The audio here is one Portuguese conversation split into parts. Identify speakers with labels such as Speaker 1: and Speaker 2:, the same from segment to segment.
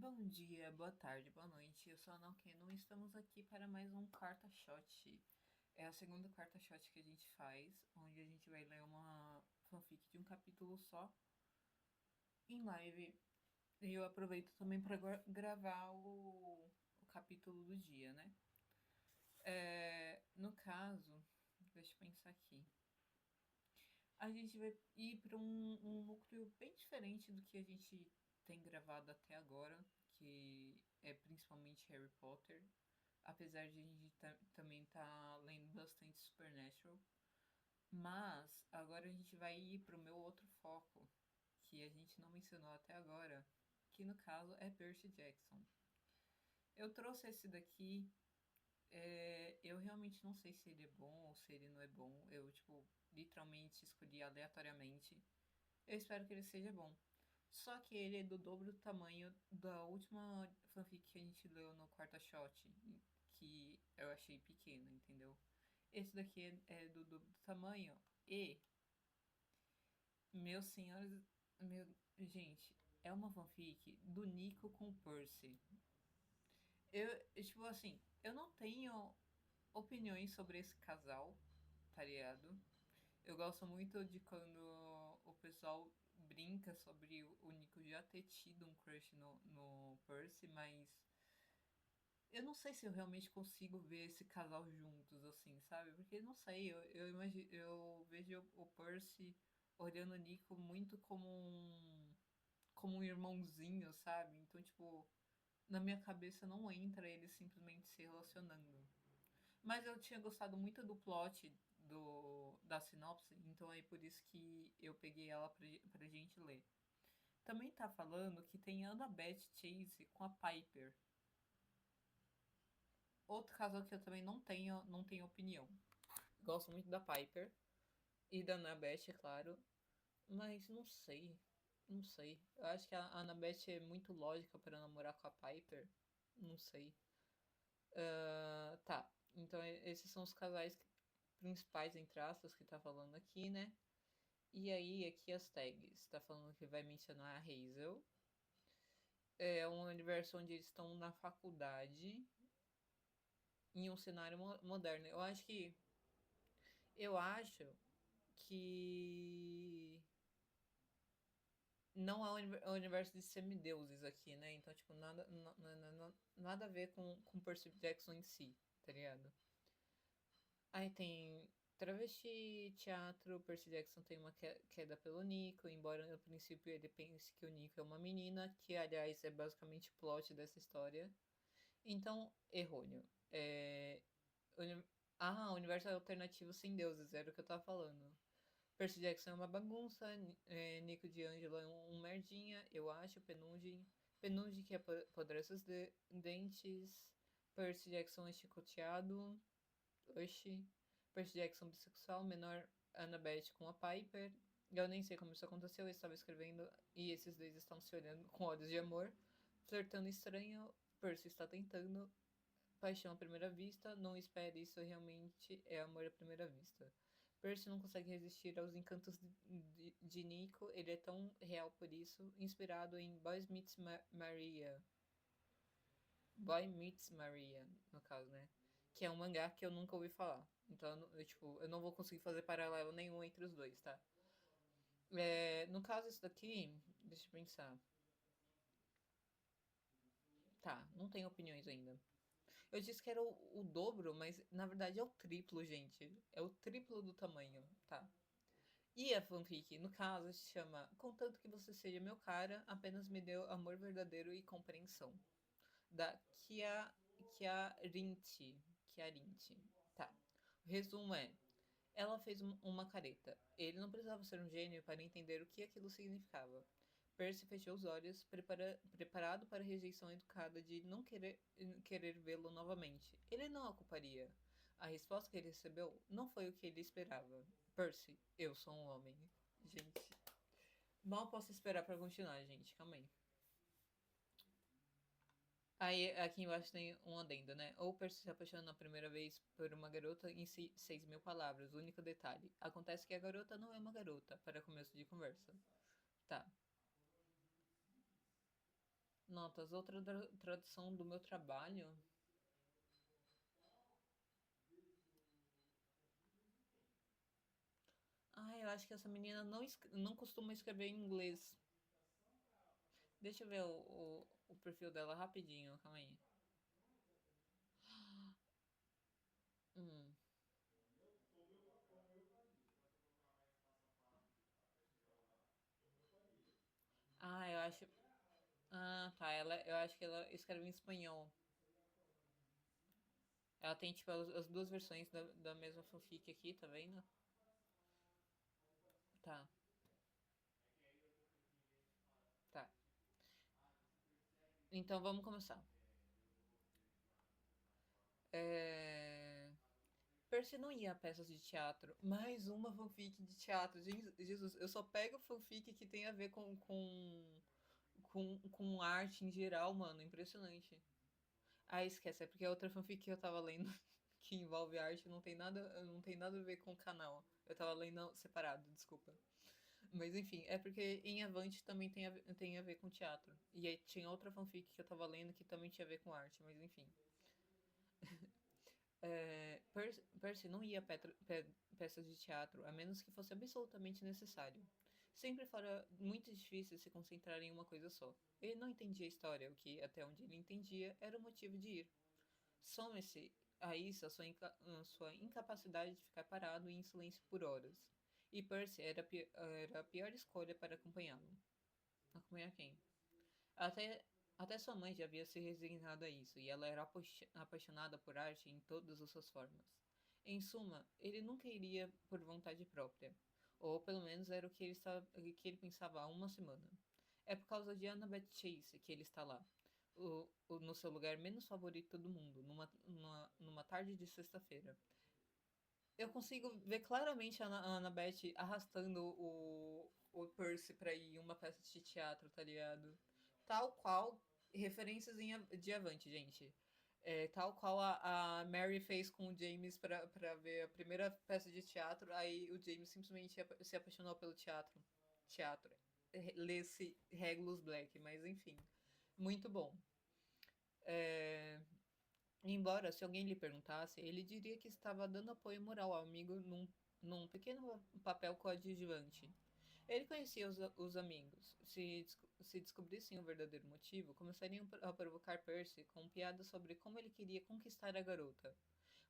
Speaker 1: Bom dia, boa tarde, boa noite. Eu sou a Naokeno e estamos aqui para mais um Quarta Shot. É a segunda Quarta Shot que a gente faz, onde a gente vai ler uma fanfic de um capítulo só em live. E eu aproveito também para gravar o capítulo do dia, né? No caso, deixa eu pensar aqui. A gente vai ir para um núcleo bem diferente do que a gente tem gravado até agora, que é principalmente Harry Potter. Apesar de a gente também estar lendo bastante Supernatural. Mas agora a gente vai ir para o meu outro foco, que a gente não mencionou até agora, que no caso é Percy Jackson. Eu trouxe esse daqui, eu realmente não sei se ele é bom ou se ele não é bom. Eu, tipo, literalmente escolhi aleatoriamente. Eu espero que ele seja bom. Só que ele é do dobro do tamanho da última fanfic que a gente leu no Quarta Shot, que eu achei pequeno, entendeu? Esse daqui é do dobro do tamanho e, meus senhores, gente, é uma fanfic do Nico com o Percy. Tipo assim, eu não tenho opiniões sobre esse casal, tá ligado? Eu gosto muito de quando o pessoal brinca sobre o Nico já ter tido um crush no Percy, mas eu não sei se eu realmente consigo ver esse casal juntos, assim, sabe? Porque não sei, eu vejo o Percy olhando o Nico muito como um irmãozinho, sabe? Então, tipo, na minha cabeça não entra eles simplesmente se relacionando. Mas eu tinha gostado muito do plot da sinopse, então é por isso que eu peguei ela pra gente ler. Também tá falando que tem Annabeth Chase com a Piper. Outro casal que eu também não tenho opinião. Gosto muito da Piper e da Annabeth, é claro, mas não sei. Não sei. Eu acho que a Annabeth é muito lógica para namorar com a Piper. Não sei. Tá. Então esses são os casais principais, entre aspas, que tá falando aqui, né? E aí, aqui as tags. Tá falando que vai mencionar a Hazel. É um universo onde eles estão na faculdade, em um cenário moderno. Eu acho que não há universo de semideuses aqui, né? Então, tipo, nada a ver com Percy Jackson em si, tá ligado? Aí tem travesti, teatro, Percy Jackson tem uma queda pelo Nico, embora no princípio ele pense que o Nico é uma menina, que aliás é basicamente o plot dessa história. Então, errôneo. Uni- universo alternativo sem deuses, era o que eu tava falando. Percy Jackson é uma bagunça, Nico D'Angelo é um merdinha, eu acho, Penungi que apodrece os dentes, Percy Jackson é chicoteado, oxi, Percy Jackson bissexual, menor Annabeth com a Piper, eu nem sei como isso aconteceu, eu estava escrevendo e esses dois estão se olhando com olhos de amor, flertando estranho, Percy está tentando, paixão à primeira vista, não espere isso realmente é amor à primeira vista. Percy não consegue resistir aos encantos de Nico, ele é tão real por isso, inspirado em Boy Meets Maria. Boy Meets Maria, no caso, né? Que é um mangá que eu nunca ouvi falar. Então, tipo, eu não vou conseguir fazer paralelo nenhum entre os dois, tá? No caso, isso daqui, deixa eu pensar. Tá, não tenho opiniões ainda. Eu disse que era o dobro, mas na verdade é o triplo, gente. É o triplo do tamanho, tá? E a fanfic, no caso, se chama Contanto que você seja meu cara, apenas me deu amor verdadeiro e compreensão. Da Chiarinti. Chiarinti. Tá. O resumo é: ela fez uma careta. Ele não precisava ser um gênio para entender o que aquilo significava. Percy fechou os olhos, preparado para a rejeição educada de não querer vê-lo novamente. Ele não a culparia. A resposta que ele recebeu não foi o que ele esperava. Percy, eu sou um homem. Gente, mal posso esperar para continuar, gente. Calma aí. Aí, aqui embaixo tem um adendo, né? Ou Percy se apaixona na primeira vez por uma garota em 6.000 palavras. Único detalhe. Acontece que a garota não é uma garota, para começo de conversa. Tá. Notas, outra tradução do meu trabalho. Ah, eu acho que essa menina não costuma escrever em inglês. Deixa eu ver o perfil dela rapidinho, calma aí. Hum. Ah, eu acho. Ah, tá. Eu acho que ela escreve em espanhol. Ela tem, tipo, as duas versões da mesma fanfic aqui, tá vendo? Tá, tá. Então vamos começar. É... Percy não ia a peças de teatro. Mais uma fanfic de teatro. Jesus, eu só pego fanfic que tem a ver com arte em geral, mano. Impressionante. Ah, esquece, é porque a outra fanfic que eu tava lendo que envolve arte não tem nada a ver com o canal. Eu tava lendo separado, desculpa. Mas enfim, é porque em Avante também tem a ver com teatro. E aí tinha outra fanfic que eu tava lendo que também tinha a ver com arte, mas enfim. Percy não ia a peças de teatro, a menos que fosse absolutamente necessário. Sempre fora muito difícil se concentrar em uma coisa só. Ele não entendia a história, o que, até onde ele entendia, era o motivo de ir. Some-se a isso a sua incapacidade de ficar parado em silêncio por horas. E Percy era a pior escolha para acompanhá-lo. Acompanhar quem? Até, até sua mãe já havia se resignado a isso, e ela era apaixonada por arte em todas as suas formas. Em suma, ele nunca iria por vontade própria, ou pelo menos era o que ele pensava há uma semana. É por causa de Annabeth Chase que ele está lá, no seu lugar menos favorito do mundo, numa tarde de sexta-feira. Eu consigo ver claramente a Annabeth arrastando o Percy pra ir em uma peça de teatro, tá ligado? Tal qual referências de Avante, gente. Tal qual a Mary fez com o James pra ver a primeira peça de teatro, aí o James simplesmente se apaixonou pelo teatro. Teatro. Lê-se Regulus Black, mas enfim. Muito bom. É, Embora, se alguém lhe perguntasse, ele diria que estava dando apoio moral ao amigo num pequeno papel coadjuvante. Ele conhecia os amigos. Se descobrissem o verdadeiro motivo, começariam a provocar Percy com piadas sobre como ele queria conquistar a garota.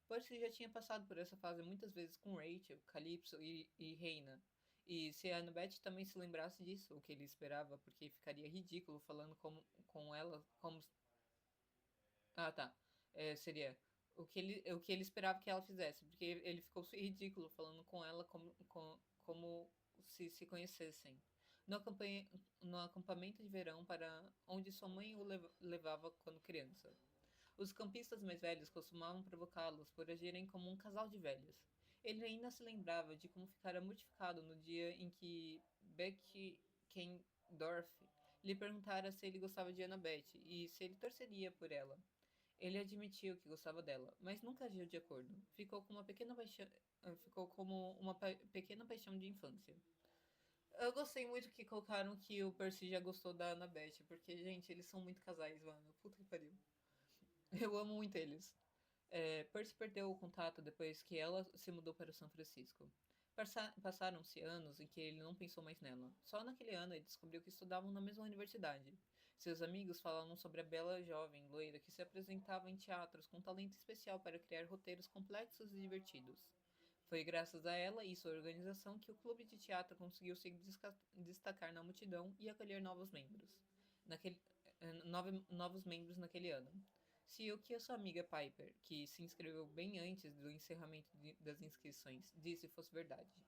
Speaker 1: Percy já tinha passado por essa fase muitas vezes com Rachel, Calypso e Reina. E se a Annabeth também se lembrasse disso, o que ele esperava, porque ficaria ridículo falando com ela como. Ah, tá. Seria o que ele esperava que ela fizesse, porque ele ficou ridículo falando com ela como se conhecessem. No, acompanha- no acampamento de verão para onde sua mãe o levava quando criança. Os campistas mais velhos costumavam provocá-los por agirem como um casal de velhos. Ele ainda se lembrava de como ficara mortificado no dia em que Becky Kendorf lhe perguntara se ele gostava de Annabeth e se ele torceria por ela. Ele admitiu que gostava dela, mas nunca agiu de acordo. Ficou como uma pequena paixão de infância. Eu gostei muito que colocaram que o Percy já gostou da Annabeth, porque, gente, eles são muito casais, mano. Puta que pariu. Eu amo muito eles. Percy perdeu o contato depois que ela se mudou para São Francisco. Passaram-se anos em que ele não pensou mais nela. Só naquele ano ele descobriu que estudavam na mesma universidade. Seus amigos falavam sobre a bela jovem loira que se apresentava em teatros com talento especial para criar roteiros complexos e divertidos. Foi graças a ela e sua organização que o clube de teatro conseguiu se destacar na multidão e acolher novos membros. Naquele, novos membros naquele ano. Se o que a sua amiga Piper, que se inscreveu bem antes do encerramento das inscrições, disse fosse verdade.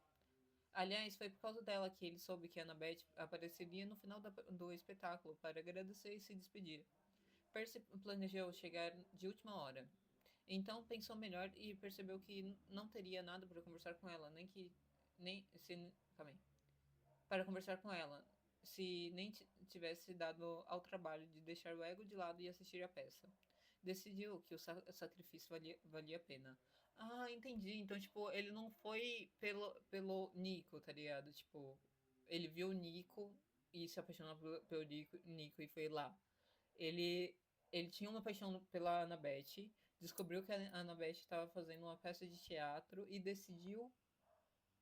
Speaker 1: Aliás, foi por causa dela que ele soube que Annabeth apareceria no final do espetáculo para agradecer e se despedir. Percy planejou chegar de última hora. Então pensou melhor e percebeu que não teria nada para conversar com ela, nem que. Nem. Se, calma aí. Para conversar com ela, se nem tivesse dado ao trabalho de deixar o ego de lado e assistir a peça. Decidiu que o sacrifício valia a pena. Ah, entendi. Então, tipo, ele não foi pelo Nico, tá ligado? Tipo, ele viu o Nico e se apaixonou pelo Nico e foi lá. Ele, ele tinha uma paixão pela Annabeth, descobriu que a Annabeth estava fazendo uma peça de teatro e decidiu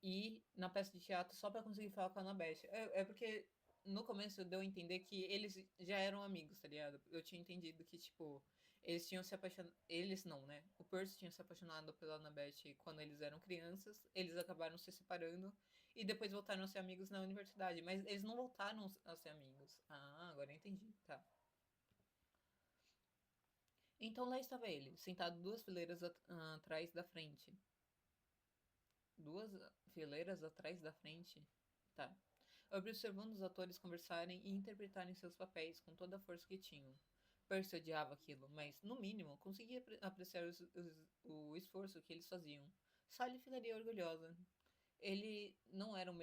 Speaker 1: ir na peça de teatro só pra conseguir falar com a Annabeth. É porque no começo deu a entender que eles já eram amigos, tá ligado? Eu tinha entendido que, tipo, eles tinham se apaixonado. Eles não, né? O Percy tinha se apaixonado pela Annabeth quando eles eram crianças, eles acabaram se separando e depois voltaram a ser amigos na universidade. Mas eles não voltaram a ser amigos. Ah, agora eu entendi, tá. Então lá estava ele, sentado duas fileiras atrás da frente. Duas fileiras atrás da frente? Tá. Observando os atores conversarem e interpretarem seus papéis com toda a força que tinham. Percy odiava aquilo, mas, no mínimo, conseguia apreciar o esforço que eles faziam. Sally ficaria orgulhosa. Ele não era o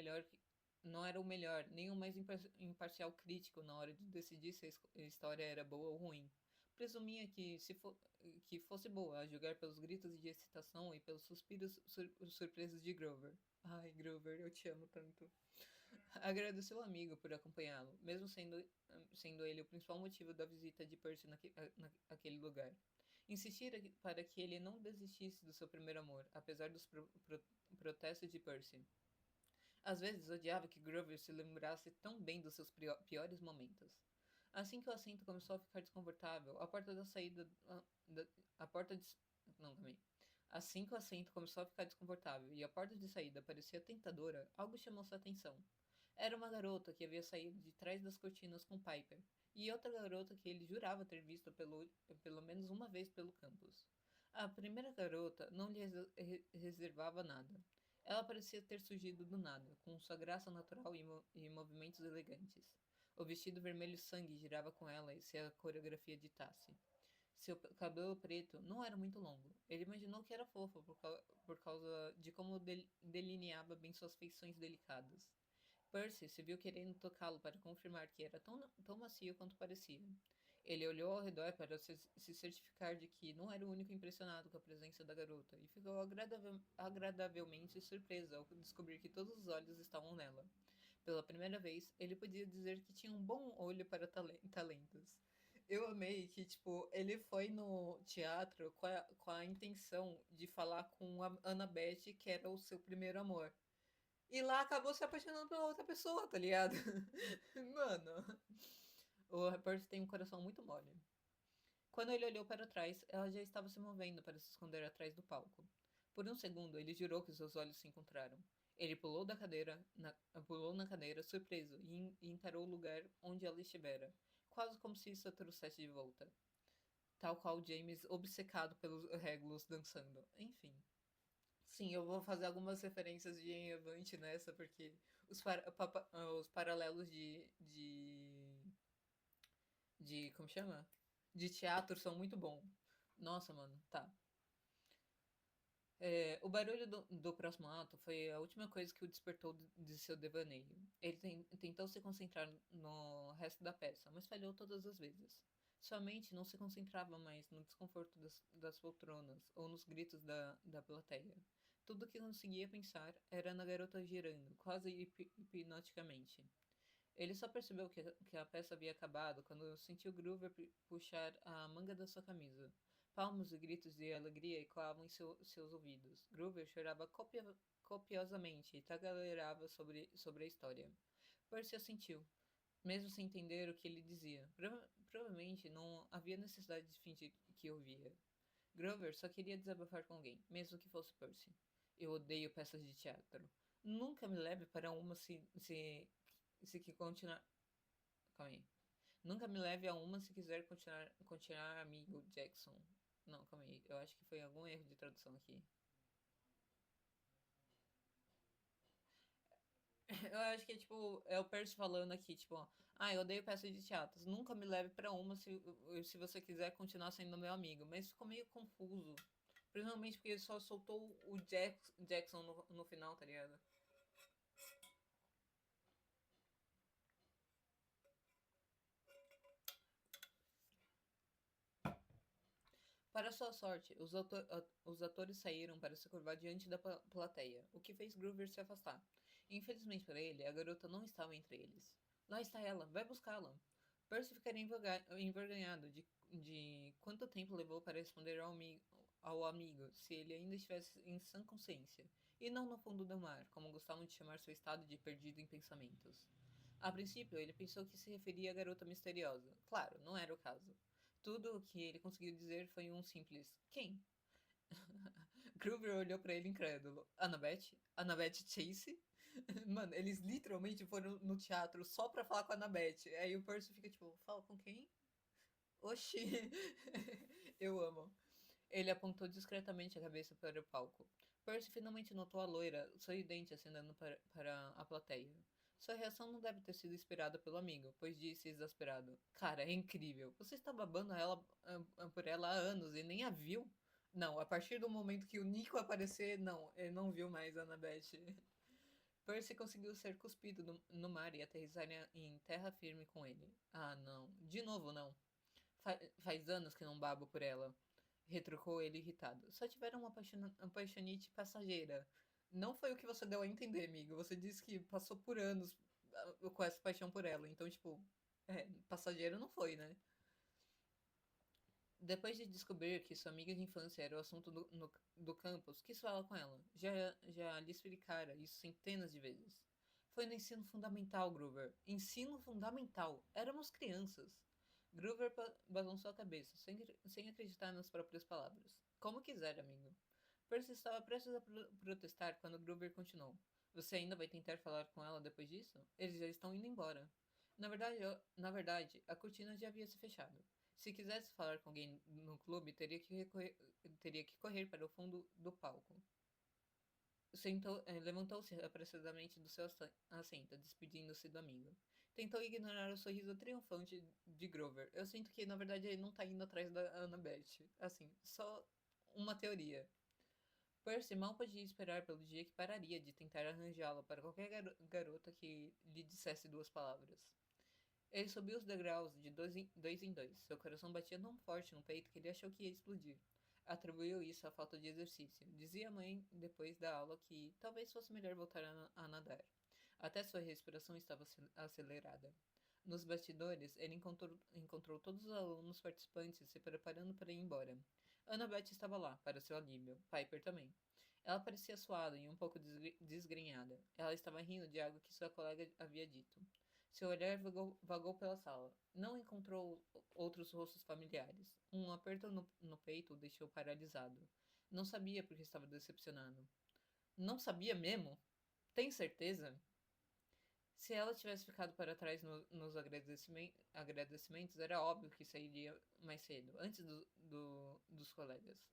Speaker 1: melhor, nem o mais imparcial crítico na hora de decidir se a história era boa ou ruim. Presumia que, que fosse boa, a julgar pelos gritos de excitação e pelos suspiros surpresos de Grover. Ai, Grover, eu te amo tanto. Agradeceu o amigo por acompanhá-lo, mesmo sendo ele o principal motivo da visita de Percy naquele lugar. Insistira para que ele não desistisse do seu primeiro amor, apesar dos protestos de Percy. Às vezes odiava que Grover se lembrasse tão bem dos seus piores momentos. Assim que o assento começou a ficar desconfortável, a porta da saída. A porta de. Não, também. Assim que o assento começou a ficar desconfortável e a porta de saída parecia tentadora, algo chamou sua atenção. Era uma garota que havia saído de trás das cortinas com Piper, e outra garota que ele jurava ter visto pelo menos uma vez pelo campus. A primeira garota não lhe reservava nada. Ela parecia ter surgido do nada, com sua graça natural e movimentos elegantes. O vestido vermelho sangue girava com ela e se a coreografia ditasse. Seu cabelo preto não era muito longo. Ele imaginou que era fofa por causa de como delineava bem suas feições delicadas. Percy se viu querendo tocá-lo para confirmar que era tão macio quanto parecia. Ele olhou ao redor para se certificar de que não era o único impressionado com a presença da garota e ficou agradavelmente surpreso ao descobrir que todos os olhos estavam nela. Pela primeira vez, ele podia dizer que tinha um bom olho para talentos. Eu amei que, tipo, ele foi no teatro com a intenção de falar com a Annabeth, que era o seu primeiro amor. E lá acabou se apaixonando pela outra pessoa, tá ligado? Mano, o repórter tem um coração muito mole. Quando ele olhou para trás, ela já estava se movendo para se esconder atrás do palco. Por um segundo, ele jurou que seus olhos se encontraram. Ele pulou na cadeira, surpreso, e encarou o lugar onde ela estivera, quase como se isso a trouxesse de volta. Tal qual James, obcecado pelos Regulus dançando. Enfim. Sim, eu vou fazer algumas referências de Avante nessa, porque os paralelos como chama? De teatro são muito bons. Nossa, mano, tá. O barulho do próximo ato foi a última coisa que o despertou de seu devaneio. Ele tentou se concentrar no resto da peça, mas falhou todas as vezes. Sua mente não se concentrava mais no desconforto das poltronas ou nos gritos da plateia. Tudo que conseguia pensar era na garota girando, quase hipnoticamente. Ele só percebeu que a peça havia acabado quando sentiu Groover puxar a manga da sua camisa. Palmos e gritos de alegria ecoavam em seus ouvidos. Groover chorava copiosamente e tagareava sobre a história. Percy assentiu, mesmo sem entender o que ele dizia. Provavelmente não havia necessidade de fingir que ouvia. Grover só queria desabafar com alguém, mesmo que fosse Percy. Eu odeio peças de teatro. Nunca me leve para uma se que continuar. Calma aí. Nunca me leve a uma se quiser continuar amigo, Jackson. Não, calma aí. Eu acho que foi algum erro de tradução aqui. Eu acho que é tipo, é o Percy falando aqui, tipo, ah, eu odeio peças de teatro. Nunca me leve pra uma se você quiser continuar sendo meu amigo. Mas ficou meio confuso. Principalmente porque ele só soltou o Jackson no final, tá ligado? Para sua sorte, os atores saíram para se curvar diante da plateia, o que fez Groover se afastar. Infelizmente para ele, a garota não estava entre eles. Lá está ela, vai buscá-la. Percy ficaria envergonhado de quanto tempo levou para responder ao amigo, se ele ainda estivesse em sã consciência, e não no fundo do mar, como gostavam de chamar seu estado de perdido em pensamentos. A princípio, ele pensou que se referia à garota misteriosa. Claro, não era o caso. Tudo o que ele conseguiu dizer foi um simples quem? Gruber olhou pra ele incrédulo. Annabeth? Annabeth Chase? Mano, eles literalmente foram no teatro só pra falar com a Annabeth. Aí o Percy fica tipo, fala com quem? Oxi! Eu amo. Ele apontou discretamente a cabeça para o palco. Percy finalmente notou a loira, sorridente, acenando para a plateia. Sua reação não deve ter sido esperada pelo amigo, pois disse exasperado: Cara, é incrível. Você está babando por ela há anos e nem a viu? Não, a partir do momento que o Nico aparecer, não, ele não viu mais a Annabeth. Percy conseguiu ser cuspido no mar e aterrissar em terra firme com ele. Ah, não. De novo, não. Faz anos que não babo por ela, retrucou ele irritado. Só tiveram uma apaixonite passageira. Não foi o que você deu a entender, amigo. Você disse que passou por anos com essa paixão por ela. Então, tipo, passageiro não foi, né? Depois de descobrir que sua amiga de infância era o assunto do campus, quis falar com ela. Já lhe explicara isso centenas de vezes. Foi no ensino fundamental, Groover. Ensino fundamental. Éramos crianças. Groover balançou a cabeça, sem acreditar nas próprias palavras. Como quiser, amigo. Percy estava prestes a protestar quando Groover continuou. Você ainda vai tentar falar com ela depois disso? Eles já estão indo embora. Na verdade, a cortina já havia se fechado. Se quisesse falar com alguém no clube, teria que correr para o fundo do palco. Levantou-se apressadamente do seu assento, despedindo-se do amigo. Tentou ignorar o sorriso triunfante de Grover. Eu sinto que, na verdade, ele não tá indo atrás da Annabeth. Assim, só uma teoria. Percy mal podia esperar pelo dia que pararia de tentar arranjá-la para qualquer garota que lhe dissesse duas palavras. Ele subiu os degraus de dois em dois. Seu coração batia tão forte no peito que ele achou que ia explodir. Atribuiu isso à falta de exercício. Dizia a mãe, depois da aula, que talvez fosse melhor voltar a nadar. Até sua respiração estava acelerada. Nos bastidores, ele encontrou todos os alunos participantes se preparando para ir embora. Annabeth estava lá, para seu alívio. Piper também. Ela parecia suada e um pouco desgrenhada. Ela estava rindo de algo que sua colega havia dito. Seu olhar vagou pela sala. Não encontrou outros rostos familiares. Um aperto no peito o deixou paralisado. Não sabia por que estava decepcionado. Não sabia mesmo? Tem certeza? Se ela tivesse ficado para trás nos agradecimentos, era óbvio que sairia mais cedo, antes dos colegas.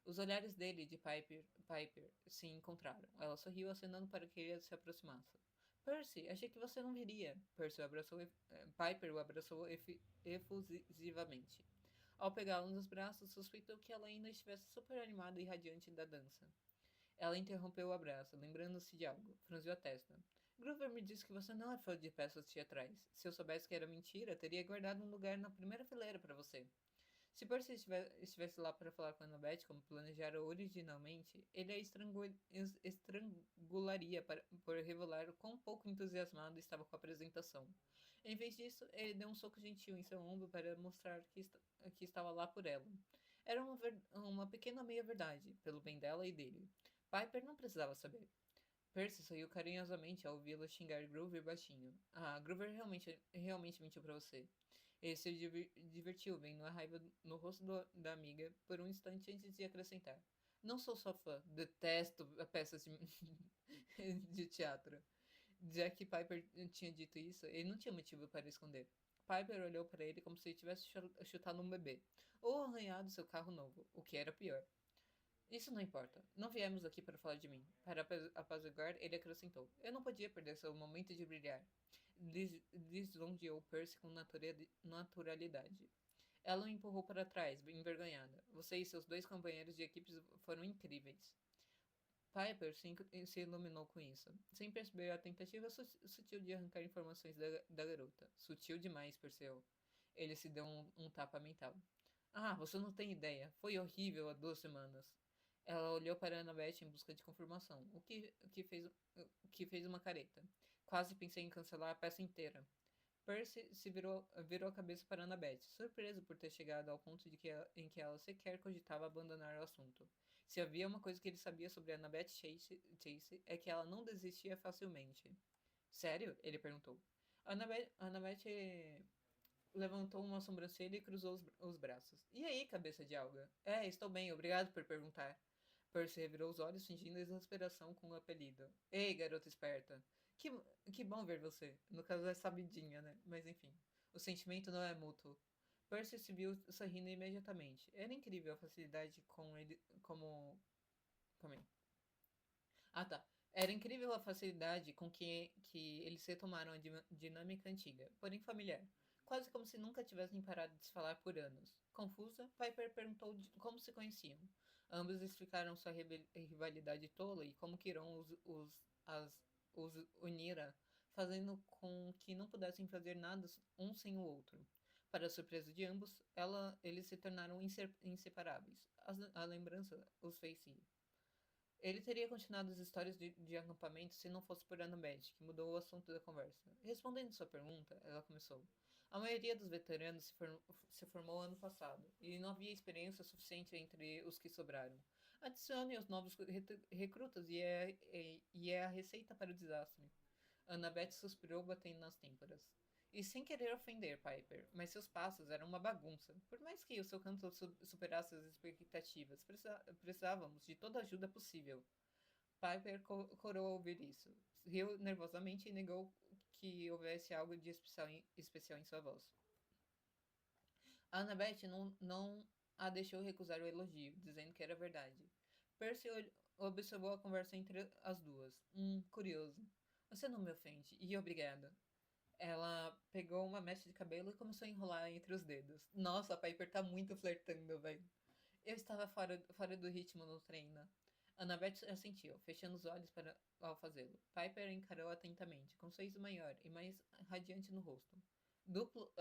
Speaker 1: Os olhares dele e de Piper se encontraram. Ela sorriu, acenando para que ele se aproximasse. Percy, achei que você não viria. Piper o abraçou efusivamente. Ao pegá-lo nos braços, suspeitou que ela ainda estivesse super animada e radiante da dança. Ela interrompeu o abraço, lembrando-se de algo. Franziu a testa. Groover me disse que você não é fã de peças teatrais. Se eu soubesse que era mentira, teria guardado um lugar na primeira fileira para você. Se Percy estivesse lá para falar com Annabeth como planejara originalmente, ele a estrangularia por revelar o quão pouco entusiasmado estava com a apresentação. Em vez disso, ele deu um soco gentil em seu ombro para mostrar que estava lá por ela. Era uma pequena meia-verdade, pelo bem dela e dele. Piper não precisava saber. Percy sorriu carinhosamente ao ouvi-la xingar Groover baixinho. Ah, Groover realmente mentiu pra você. Ele se divertiu vendo a raiva no rosto da amiga por um instante antes de acrescentar. Não sou sua fã, detesto peças de teatro. Já que Piper tinha dito isso, ele não tinha motivo para esconder. Piper olhou para ele como se tivesse chutado um bebê, ou arranhado seu carro novo, o que era pior. Isso não importa. Não viemos aqui para falar de mim. Para apaziguar, ele acrescentou. Eu não podia perder seu momento de brilhar. Lisonjeou Percy com naturalidade. Ela o empurrou para trás, envergonhada. Você e seus dois companheiros de equipe foram incríveis. Piper se iluminou com isso, sem perceber a tentativa sutil de arrancar informações da garota. Sutil demais, percebeu. Ele se deu um tapa mental. Ah, você não tem ideia. Foi horrível há 2 semanas. Ela olhou para Annabeth em busca de confirmação, o que fez uma careta. Quase pensei em cancelar a peça inteira. Percy virou a cabeça para Annabeth, surpreso por ter chegado ao ponto em que ela sequer cogitava abandonar o assunto. Se havia uma coisa que ele sabia sobre Annabeth Chase é que ela não desistia facilmente. Sério? Ele perguntou. Annabeth levantou uma sobrancelha e cruzou os braços. E aí, cabeça de alga? Estou bem, obrigado por perguntar. Percy revirou os olhos, fingindo exasperação com o apelido. Ei, garota esperta. Que, que bom ver você. No caso é sabidinha, né? Mas enfim. O sentimento não é mútuo. Percy se viu sorrindo imediatamente. Era incrível a facilidade com ele. Como é? Ah, tá. Era incrível a facilidade com que eles retomaram a dinâmica antiga, porém familiar. Quase como se nunca tivessem parado de se falar por anos. Confusa, Piper perguntou como se conheciam. Ambos explicaram sua rivalidade tola e como Quirón os unira, fazendo com que não pudessem fazer nada um sem o outro. Para a surpresa de ambos, eles se tornaram inseparáveis. A lembrança os fez rir. Ele teria continuado as histórias de acampamento se não fosse por Annabeth, que mudou o assunto da conversa. Respondendo sua pergunta, ela começou. A maioria dos veteranos se formou ano passado, e não havia experiência suficiente entre os que sobraram. Adicione os novos recrutas e é a receita para o desastre. Annabeth suspirou, batendo nas têmporas. E sem querer ofender Piper, mas seus passos eram uma bagunça. Por mais que o seu canto superasse as expectativas, precisávamos de toda a ajuda possível. Piper corou ao ouvir isso. Riu nervosamente e negou que houvesse algo de especial em sua voz. Annabeth não a deixou recusar o elogio, dizendo que era verdade. Percy observou a conversa entre as duas. Curioso. Você não me ofende, e obrigada. Ela pegou uma mecha de cabelo e começou a enrolar entre os dedos. Nossa, a Piper tá muito flertando, velho. Eu estava fora do ritmo no treino. Annabeth assentiu, fechando os olhos ao fazê-lo. Piper encarou atentamente, com um sorriso maior e mais radiante no rosto. Duplo.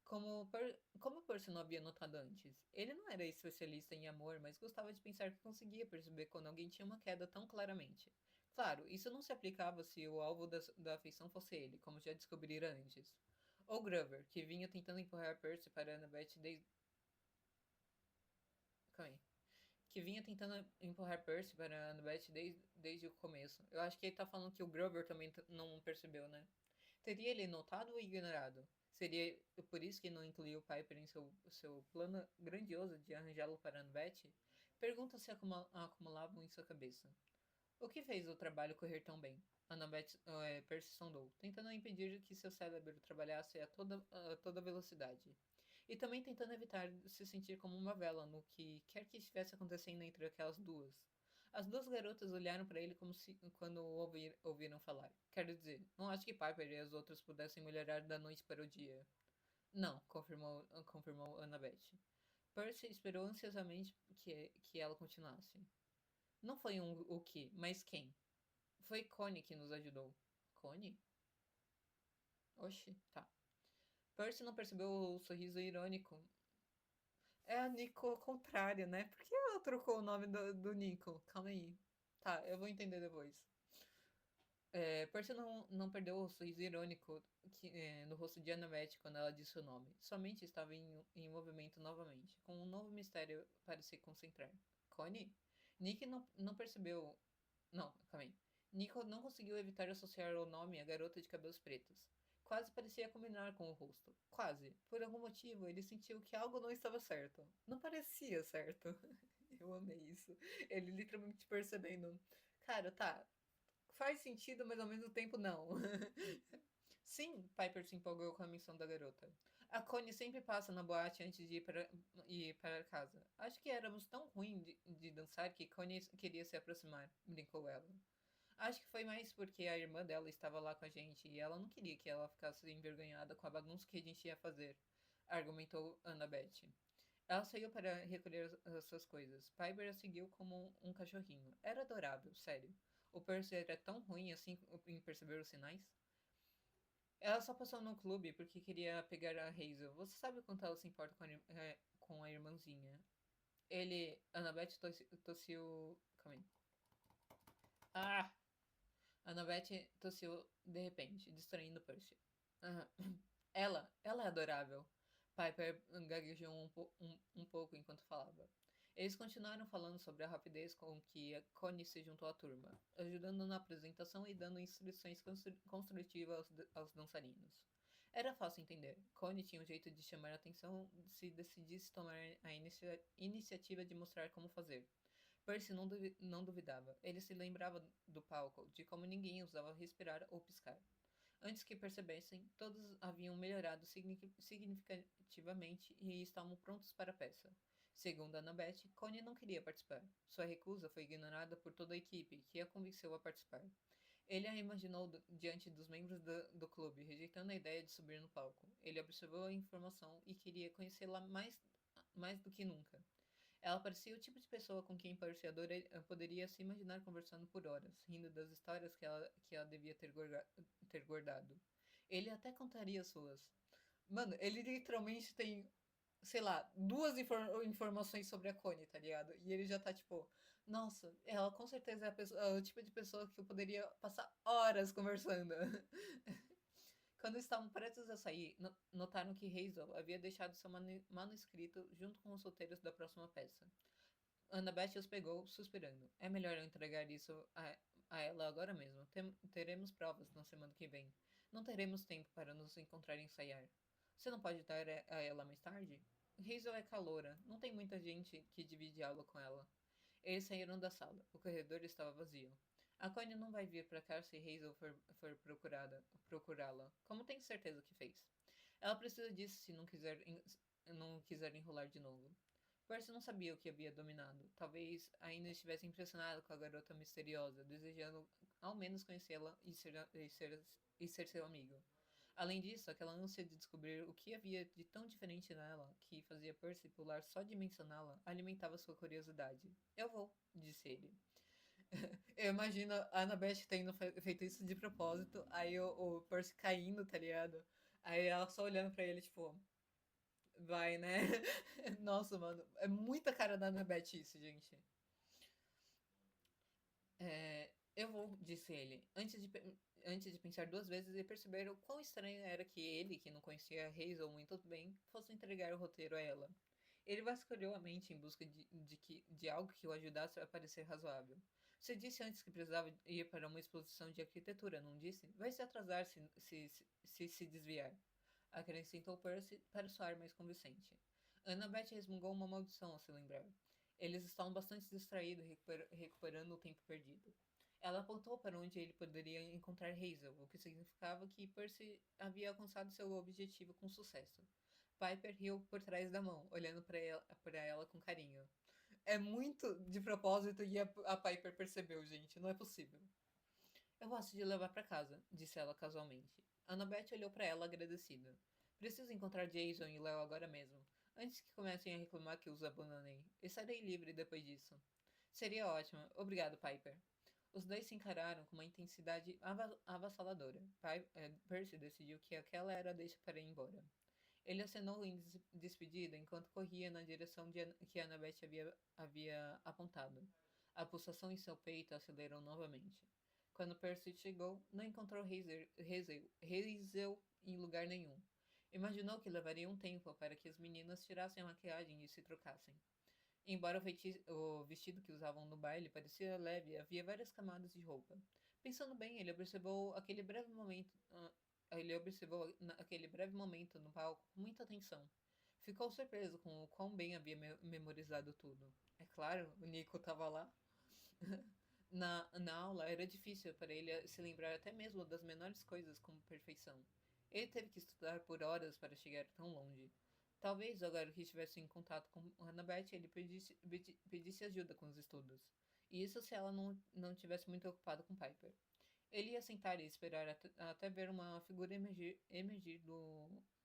Speaker 1: Como Percy não havia notado antes. Ele não era especialista em amor, mas gostava de pensar que conseguia perceber quando alguém tinha uma queda tão claramente. Claro, isso não se aplicava se o alvo da afeição fosse ele, como já descobrira antes. Ou Grover, que vinha tentando empurrar Percy para Annabeth desde. Calma aí. Que vinha tentando empurrar Percy para Annabeth desde o começo. Eu acho que ele tá falando que o Grover também não percebeu, né? Teria ele notado ou ignorado? Seria por isso que não incluiu Piper em seu plano grandioso de arranjá-lo para Annabeth? Perguntas se acumulavam em sua cabeça. O que fez o trabalho correr tão bem? Annabeth Percy sondou, tentando impedir que seu cérebro trabalhasse a toda velocidade. E também tentando evitar se sentir como uma vela no que quer que estivesse acontecendo entre aquelas duas. As duas garotas olharam para ele como se quando o ouviram falar. Quero dizer, não acho que Piper e as outras pudessem melhorar da noite para o dia. Não, confirmou Annabeth. Percy esperou ansiosamente que ela continuasse. Não foi o que, mas quem? Foi Connie que nos ajudou. Connie? Oxi, tá. Percy não percebeu o sorriso irônico. É a Nico ao contrário, né? Por que ela trocou o nome do Nico? Calma aí. Tá, eu vou entender depois. Percy não perdeu o sorriso irônico no rosto de Annabeth quando ela disse o nome. Somente estava em movimento novamente, com um novo mistério para se concentrar. Connie? Nick não percebeu. Não, calma aí. Nico não conseguiu evitar associar o nome à garota de cabelos pretos. Quase parecia combinar com o rosto. Quase. Por algum motivo, ele sentiu que algo não estava certo. Não parecia certo. Eu amei isso. Ele literalmente percebendo. Cara, tá. Faz sentido, mas ao mesmo tempo não. Sim, Piper se empolgou com a missão da garota. A Connie sempre passa na boate antes de ir para casa. Acho que éramos tão ruins de dançar que Connie queria se aproximar, brincou ela. Acho que foi mais porque a irmã dela estava lá com a gente e ela não queria que ela ficasse envergonhada com a bagunça que a gente ia fazer, argumentou Annabeth. Ela saiu para recolher as suas coisas. Piper a seguiu como um cachorrinho. Era adorável, sério. O Percy era tão ruim assim em perceber os sinais? Ela só passou no clube porque queria pegar a Hazel. Você sabe o quanto ela se importa com a irmãzinha. Annabeth tossiu. Calma aí. Ah! Annabeth tossiu de repente, distraindo Percy. Ela é adorável. Piper gaguejou um pouco enquanto falava. Eles continuaram falando sobre a rapidez com que a Connie se juntou à turma, ajudando na apresentação e dando instruções construtivas aos dançarinos. Era fácil entender. Connie tinha um jeito de chamar a atenção se decidisse tomar a iniciativa de mostrar como fazer. Percy não duvidava. Ele se lembrava do palco, de como ninguém usava respirar ou piscar. Antes que percebessem, todos haviam melhorado significativamente e estavam prontos para a peça. Segundo Annabeth, Connie não queria participar. Sua recusa foi ignorada por toda a equipe, que a convenceu a participar. Ele a imaginou diante dos membros do clube, rejeitando a ideia de subir no palco. Ele observou a informação e queria conhecê-la mais do que nunca. Ela parecia o tipo de pessoa com quem Percy poderia se imaginar conversando por horas, rindo das histórias que ela devia ter guardado. Ele até contaria suas. Mano, ele literalmente tem, sei lá, duas informações sobre a Connie, tá ligado? E ele já tá tipo, nossa, ela com certeza é é o tipo de pessoa que eu poderia passar horas conversando. Quando estavam prestes a sair, notaram que Hazel havia deixado seu manuscrito junto com os roteiros da próxima peça. Annabeth os pegou, suspirando. É melhor eu entregar isso a ela agora mesmo. Teremos provas na semana que vem. Não teremos tempo para nos encontrar e ensaiar. Você não pode dar a ela mais tarde? Hazel é caloura. Não tem muita gente que divide aula com ela. Eles saíram da sala. O corredor estava vazio. A Connie não vai vir para cá se Hazel for procurá-la. Como tem certeza que fez? Ela precisa disso se não quiser enrolar de novo. Percy não sabia o que havia dominado. Talvez ainda estivesse impressionado com a garota misteriosa, desejando ao menos conhecê-la e ser seu amigo. Além disso, aquela ânsia de descobrir o que havia de tão diferente nela, que fazia Percy pular só de mencioná-la, alimentava sua curiosidade. Eu vou, disse ele. Eu imagino a Annabeth tendo feito isso de propósito, aí o Percy caindo, tá ligado? Aí ela só olhando pra ele, tipo, vai, né? Nossa, mano, é muita cara da Annabeth isso, gente. Eu vou, disse ele, antes de pensar duas vezes e perceber o quão estranho era que ele, que não conhecia Hazel muito bem, fosse entregar o roteiro a ela. Ele vasculhou a mente em busca de algo que o ajudasse a parecer razoável. Você disse antes que precisava ir para uma exposição de arquitetura, não disse? Vai se atrasar se desviar. Acrescentou Percy para soar mais convincente. Annabeth resmungou uma maldição ao se lembrar. Eles estavam bastante distraídos, recuperando o tempo perdido. Ela apontou para onde ele poderia encontrar Hazel, o que significava que Percy havia alcançado seu objetivo com sucesso. Piper riu por trás da mão, olhando para ela com carinho. É muito de propósito e a Piper percebeu, gente. Não é possível. Eu gosto de levar para casa, disse ela casualmente. Annabeth olhou para ela agradecida. Preciso encontrar Jason e Léo agora mesmo, antes que comecem a reclamar que os abandonei. Estarei livre depois disso. Seria ótimo. Obrigado, Piper. Os dois se encararam com uma intensidade avassaladora. Percy decidiu que aquela era a deixa para ir embora. Ele acenou em despedida enquanto corria na direção que Annabeth havia apontado. A pulsação em seu peito acelerou novamente. Quando Percy chegou, não encontrou Hazel em lugar nenhum. Imaginou que levaria um tempo para que as meninas tirassem a maquiagem e se trocassem. Embora o vestido que usavam no baile parecia leve, havia várias camadas de roupa. Pensando bem, ele observou aquele breve momento no palco com muita atenção. Ficou surpreso com o quão bem havia memorizado tudo. É claro, o Nico estava lá. Na aula era difícil para ele se lembrar até mesmo das menores coisas com perfeição. Ele teve que estudar por horas para chegar tão longe. Talvez, agora que estivesse em contato com Annabeth, ele pedisse ajuda com os estudos. E isso se ela não tivesse muito ocupada com Piper. Ele ia sentar e esperar até ver uma figura emergir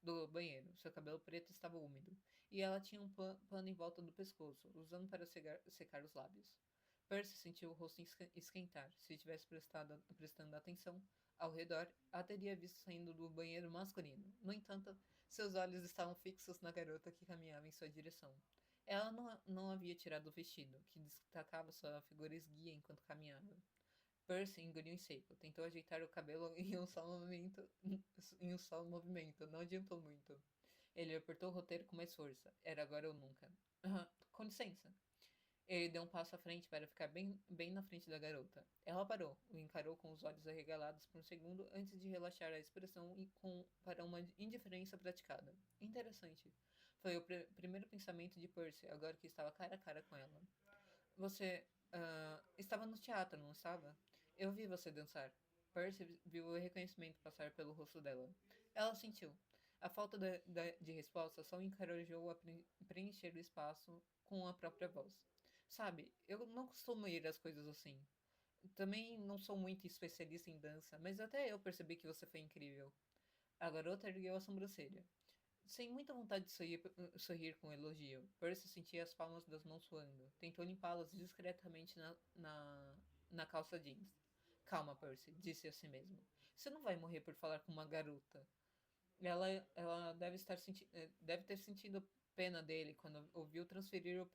Speaker 1: do banheiro. Seu cabelo preto estava úmido, e ela tinha um pano em volta do pescoço, usando para secar os lábios. Percy sentiu o rosto esquentar. Se tivesse prestando atenção ao redor, a teria visto saindo do banheiro masculino. No entanto, seus olhos estavam fixos na garota que caminhava em sua direção. Ela não havia tirado o vestido, que destacava sua figura esguia enquanto caminhava. Percy engoliu em seco. Tentou ajeitar o cabelo em um só movimento, não adiantou muito. Ele apertou o roteiro com mais força. Era agora ou nunca. Com licença. Ele deu um passo à frente para ficar bem na frente da garota. Ela parou, o encarou com os olhos arregalados por um segundo antes de relaxar a expressão para uma indiferença praticada. Interessante. Foi o primeiro pensamento de Percy, agora que estava cara a cara com ela. Você estava no teatro, não estava? Eu vi você dançar. Percy viu o reconhecimento passar pelo rosto dela. Ela sentiu. A falta de resposta só encorajou a preencher o espaço com a própria voz. Sabe, eu não costumo ir às coisas assim. Também não sou muito especialista em dança, mas até eu percebi que você foi incrível. A garota ergueu a sobrancelha. Sem muita vontade de sorrir com elogio, Percy sentia as palmas das mãos suando. Tentou limpá-las discretamente na calça jeans. Calma, Percy, disse a si mesmo. Você não vai morrer por falar com uma garota. Ela deve ter sentido pena dele quando ouviu transferir o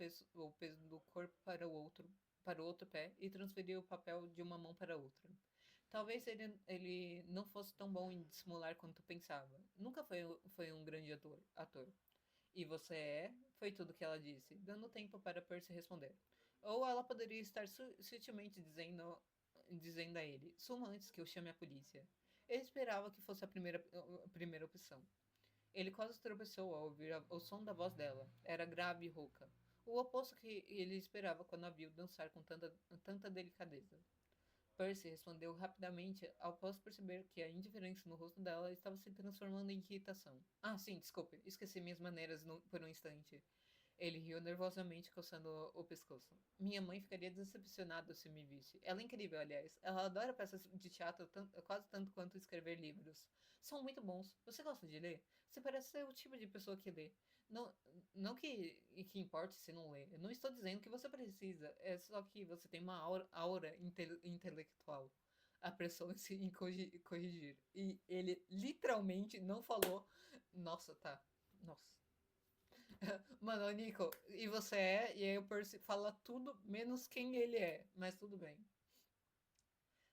Speaker 1: peso do corpo para o outro pé e transferir o papel de uma mão para outra. Talvez ele não fosse tão bom em dissimular quanto pensava. Nunca foi um grande ator. E você é? Foi tudo que ela disse, dando tempo para Percy responder. Ou ela poderia estar sutilmente dizendo a ele: suma antes que eu chame a polícia. Ele esperava que fosse a primeira opção. Ele quase tropeçou ao ouvir o som da voz dela. Era grave e rouca. O oposto que ele esperava quando a viu dançar com tanta delicadeza. Percy respondeu rapidamente após perceber que a indiferença no rosto dela estava se transformando em irritação. Ah, sim, desculpe, esqueci minhas maneiras por um instante. Ele riu nervosamente, coçando o pescoço. Minha mãe ficaria decepcionada se me visse. Ela é incrível, aliás. Ela adora peças de teatro quase tanto quanto escrever livros. São muito bons. Você gosta de ler? Você parece ser o tipo de pessoa que lê. Não, não que importe se não lê. Eu não estou dizendo que você precisa. É só que você tem uma aura intelectual. Apressou-se em corrigir. E ele literalmente não falou. Nossa, tá. Nossa. Mano, Nico, e você é, e aí o Percy fala tudo menos quem ele é, mas tudo bem.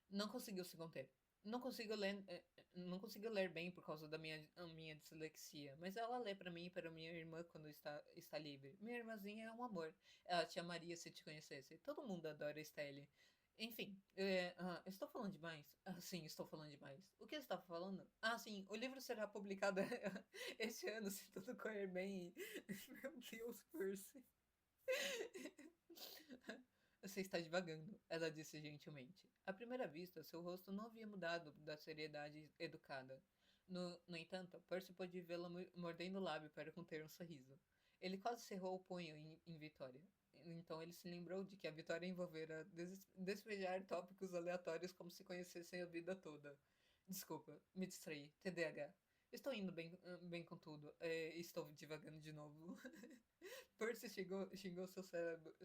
Speaker 1: Não conseguiu se conter. Não consigo ler bem por causa da minha dislexia, mas ela lê pra mim e para minha irmã quando está livre. Minha irmãzinha é um amor. Ela te amaria se te conhecesse. Todo mundo adora Estelle. Enfim, estou falando demais? Ah, sim, estou falando demais. O que eu estava falando? Ah, sim, o livro será publicado este ano, se tudo correr bem. Meu Deus, Percy. Você está divagando, ela disse gentilmente. À primeira vista, seu rosto não havia mudado da seriedade educada. No entanto, Percy pôde vê-la mordendo o lábio para conter um sorriso. Ele quase cerrou o punho em Vitória. Então ele se lembrou de que a Vitória envolvera despejar tópicos aleatórios como se conhecessem a vida toda. Desculpa, me distraí. TDAH. Estou indo bem com tudo. Estou divagando de novo. Percy xingou seu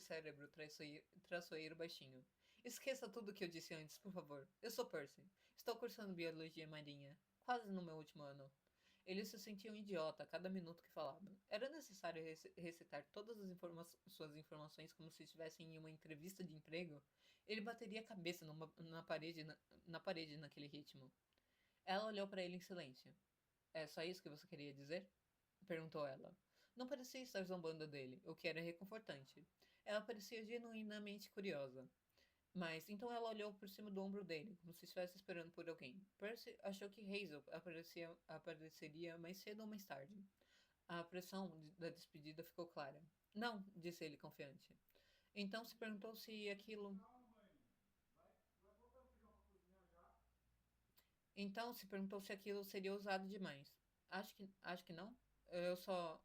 Speaker 1: cérebro traiçoeiro baixinho. Esqueça tudo o que eu disse antes, por favor. Eu sou Percy. Estou cursando biologia marinha. Quase no meu último ano. Ele se sentia um idiota a cada minuto que falava. Era necessário recitar todas suas informações como se estivesse em uma entrevista de emprego? Ele bateria a cabeça na parede naquele ritmo. Ela olhou para ele em silêncio. É só isso que você queria dizer? Perguntou ela. Não parecia estar zombando dele, o que era reconfortante. Ela parecia genuinamente curiosa. Mas então ela olhou por cima do ombro dele, como se estivesse esperando por alguém. Percy achou que Hazel apareceria mais cedo ou mais tarde. A pressão da despedida ficou clara. Não, disse ele confiante. Então se perguntou se aquilo. Então se perguntou se aquilo seria ousado demais. Acho que não. Eu só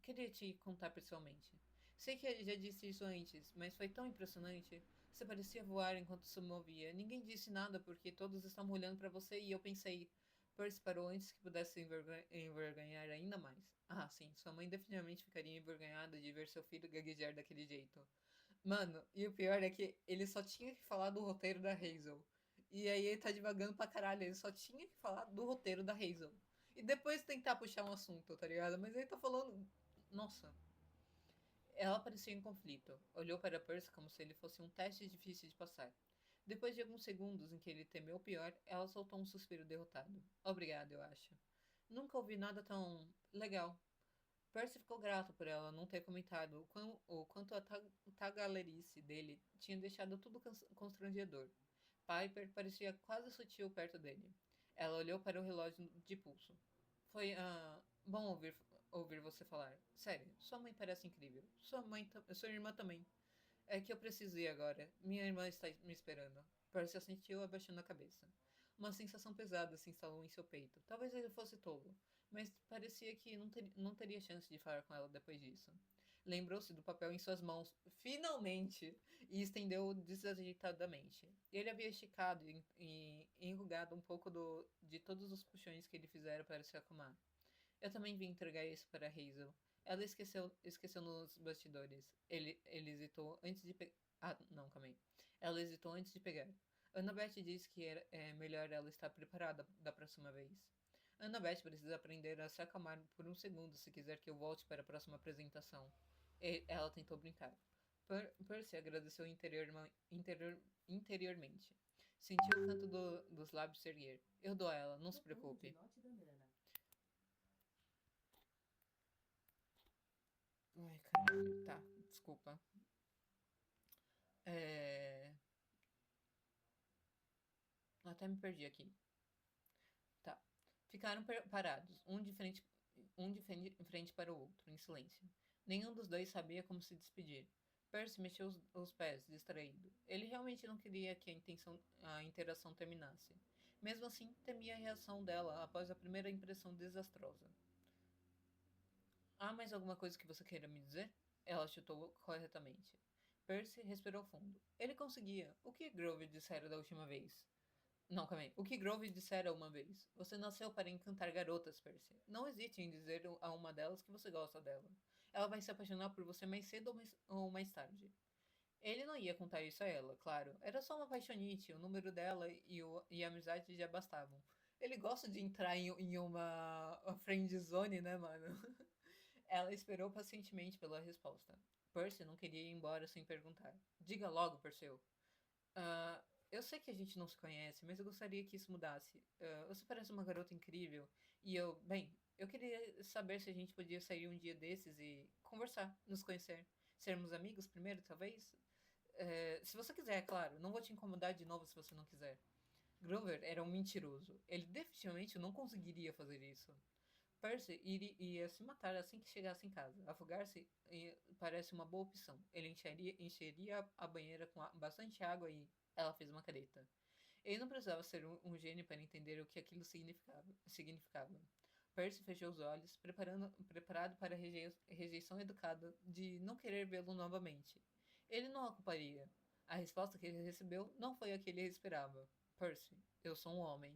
Speaker 1: queria te contar pessoalmente. Sei que já disse isso antes, mas foi tão impressionante. Você parecia voar enquanto se movia. Ninguém disse nada porque todos estavam olhando para você e eu pensei. Percy parou antes que pudesse se envergonhar ainda mais. Ah, sim, sua mãe definitivamente ficaria envergonhada de ver seu filho gaguejar daquele jeito. Mano, e o pior é que ele só tinha que falar do roteiro da Hazel. E aí ele tá divagando pra caralho, ele só tinha que falar do roteiro da Hazel. E depois tentar puxar um assunto, tá ligado? Mas ele tá falando. Nossa. Ela parecia em conflito. Olhou para Percy como se ele fosse um teste difícil de passar. Depois de alguns segundos em que ele temeu o pior, ela soltou um suspiro derrotado. Obrigado, eu acho. Nunca ouvi nada tão legal. Percy ficou grato por ela não ter comentado o quanto a tagarelice dele tinha deixado tudo constrangedor. Piper parecia quase sutil perto dele. Ela olhou para o relógio de pulso. Foi bom ouvir você falar. Sério, sua mãe parece incrível. Sua irmã também. É que eu preciso ir agora. Minha irmã está me esperando. Percy assentiu, abaixando a cabeça. Uma sensação pesada se instalou em seu peito. Talvez ele fosse tolo, mas parecia que não teria chance de falar com ela depois disso. Lembrou-se do papel em suas mãos, finalmente, e estendeu desajeitadamente. Ele havia esticado e enrugado um pouco de todos os puxões que ele fizera para se acalmar. Eu também vim entregar isso para Hazel. Ela esqueceu nos bastidores. Ele hesitou antes de pegar. Ah, não, calma aí. Ela hesitou antes de pegar. Annabeth disse que é melhor ela estar preparada da próxima vez. Annabeth precisa aprender a se acalmar por um segundo se quiser que eu volte para a próxima apresentação. Ela tentou brincar. Percy agradeceu interiormente. Sentiu o canto dos lábios se erguer. Eu dou a ela, não se preocupe. Ai, caralho. Tá, desculpa. É... Até me perdi aqui. Tá. Ficaram parados, um de frente para o outro, em silêncio. Nenhum dos dois sabia como se despedir. Percy mexeu os pés, distraído. Ele realmente não queria que a interação terminasse. Mesmo assim, temia a reação dela após a primeira impressão desastrosa. Há mais alguma coisa que você queira me dizer? Ela chutou corretamente. Percy respirou fundo. Ele conseguia. O que Grove dissera da última vez? Não, calma aí. O que Grove dissera uma vez? Você nasceu para encantar garotas, Percy. Não hesite em dizer a uma delas que você gosta dela. Ela vai se apaixonar por você mais cedo ou mais tarde. Ele não ia contar isso a ela, claro. Era só uma paixonite, o número dela e a amizade já bastavam. Ele gosta de entrar em uma friend zone, né, mano? Ela esperou pacientemente pela resposta. Percy não queria ir embora sem perguntar. Diga logo, Perseu. Ah, eu sei que a gente não se conhece, mas eu gostaria que isso mudasse. Você parece uma garota incrível. Eu queria saber se a gente podia sair um dia desses e conversar, nos conhecer. Sermos amigos primeiro, talvez? Se você quiser, é claro. Não vou te incomodar de novo se você não quiser. Grover era um mentiroso. Ele definitivamente não conseguiria fazer isso. Percy ia se matar assim que chegasse em casa. Afogar-se parece uma boa opção. Ele encheria a banheira com bastante água e ela fez uma careta. Ele não precisava ser um gênio para entender o que aquilo significava. Percy fechou os olhos, preparado para a rejeição educada de não querer vê-lo novamente. Ele não a culparia. A resposta que ele recebeu não foi a que ele esperava. Percy, eu sou um homem.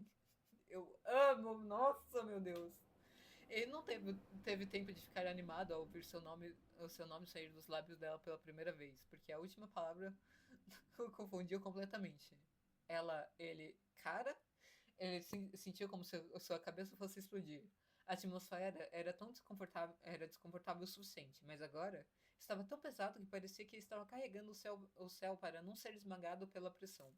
Speaker 1: Eu amo, nossa, meu Deus. Ele não teve tempo de ficar animado ao ouvir o seu nome sair dos lábios dela pela primeira vez, porque a última palavra o confundiu completamente. Ele sentiu como se a sua cabeça fosse explodir. A atmosfera era desconfortável o suficiente, mas agora estava tão pesado que parecia que ele estava carregando o céu para não ser esmagado pela pressão.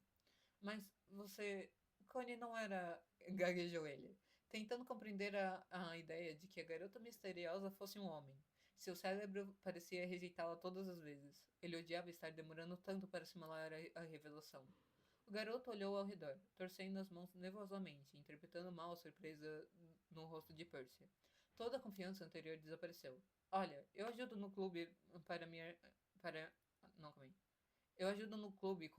Speaker 1: Mas você. Connie não era. Gaguejou ele, tentando compreender a ideia de que a garota misteriosa fosse um homem. Seu cérebro parecia rejeitá-la todas as vezes. Ele odiava estar demorando tanto para simular a revelação. O garoto olhou ao redor, torcendo as mãos nervosamente, interpretando mal a surpresa no rosto de Percy. Toda a confiança anterior desapareceu. Olha, eu ajudo no clube para minha. Para. Não, calma aí. Eu ajudo no clube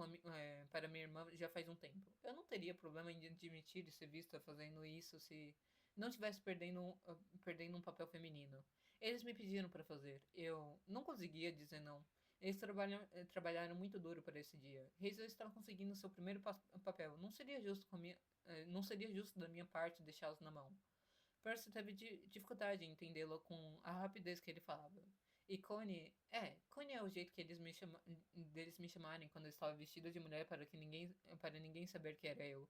Speaker 1: para minha irmã já faz um tempo. Eu não teria problema em admitir ser vista fazendo isso se não estivesse perdendo um papel feminino. Eles me pediram para fazer. Eu não conseguia dizer não. Eles trabalharam muito duro para esse dia. Hazel estava conseguindo seu primeiro papel. Não seria justo da minha parte deixá-los na mão. Percy teve dificuldade em entendê-lo com a rapidez que ele falava. E Connie é o jeito que deles me chamarem quando eu estava vestida de mulher para ninguém saber que era eu.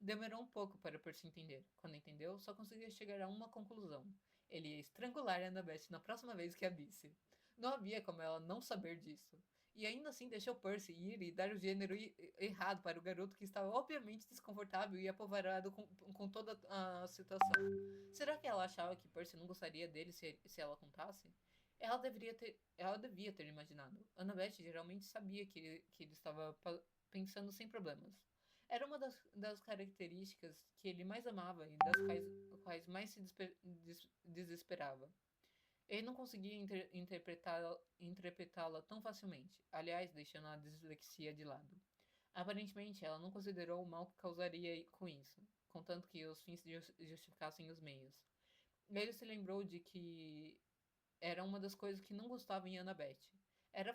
Speaker 1: Demorou um pouco para Percy entender. Quando entendeu, só conseguia chegar a uma conclusão. Ele ia estrangular Annabeth na próxima vez que a visse. Não havia como ela não saber disso. E ainda assim deixou Percy ir e dar o gênero errado para o garoto que estava obviamente desconfortável e apavorado com toda a situação. Será que ela achava que Percy não gostaria dele se ela contasse? Ela devia ter imaginado. Annabeth geralmente sabia que ele estava pensando sem problemas. Era uma das características que ele mais amava e das quais mais se desesperava. Ele não conseguia interpretá-la tão facilmente, aliás, deixando a dislexia de lado. Aparentemente, ela não considerou o mal que causaria com isso, contanto que os fins justificassem os meios. Ele se lembrou de que era uma das coisas que não gostava em Annabeth. Era